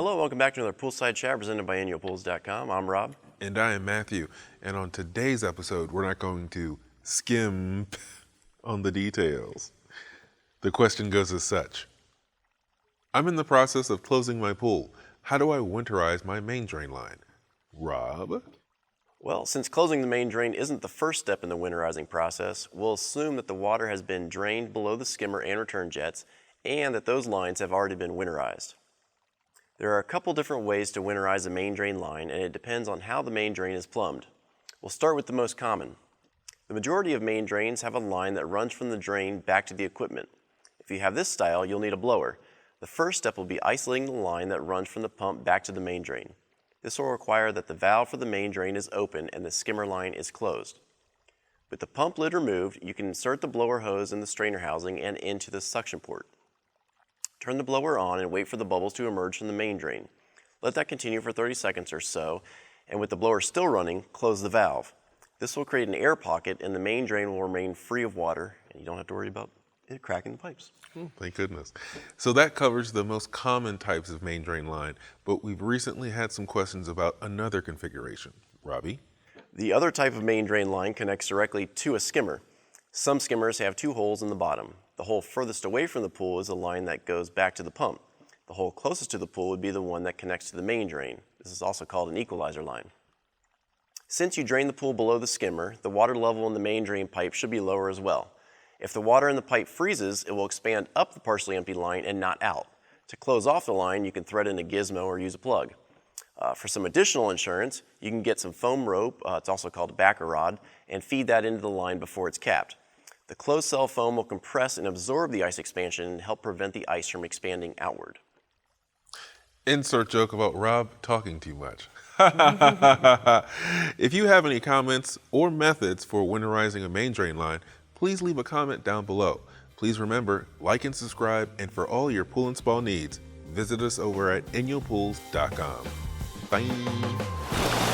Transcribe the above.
Hello, welcome back to another Poolside Chat presented by annualpools.com. I'm Rob. And I am Matthew. And on today's episode, we're not going to skim on the details. The question goes as such. I'm in the process of closing my pool. How do I winterize my main drain line? Rob? Well, since closing the main drain isn't the first step in the winterizing process, we'll assume that the water has been drained below the skimmer and return jets, and that those lines have already been winterized. There are a couple different ways to winterize a main drain line, and it depends on how the main drain is plumbed. We'll start with the most common. The majority of main drains have a line that runs from the drain back to the equipment. If you have this style, you'll need a blower. The first step will be isolating the line that runs from the pump back to the main drain. This will require that the valve for the main drain is open and the skimmer line is closed. With the pump lid removed, you can insert the blower hose in the strainer housing and into the suction port. Turn the blower on and wait for the bubbles to emerge from the main drain. Let that continue for 30 seconds or so, and with the blower still running, close the valve. This will create an air pocket and the main drain will remain free of water, and you don't have to worry about it cracking the pipes. Thank goodness. So that covers the most common types of main drain line, but we've recently had some questions about another configuration. Robbie? The other type of main drain line connects directly to a skimmer. Some skimmers have two holes in the bottom. The hole furthest away from the pool is the line that goes back to the pump. The hole closest to the pool would be the one that connects to the main drain. This is also called an equalizer line. Since you drain the pool below the skimmer, the water level in the main drain pipe should be lower as well. If the water in the pipe freezes, it will expand up the partially empty line and not out. To close off the line, you can thread in a gizmo or use a plug. For some additional insurance, you can get some foam rope, it's also called a backer rod, and feed that into the line before it's capped. The closed cell foam will compress and absorb the ice expansion and help prevent the ice from expanding outward. Insert joke about Rob talking too much. If you have any comments or methods for winterizing a main drain line, please leave a comment down below. Please remember, like and subscribe, and for all your pool and spa needs, visit us over at annualpools.com. Bye.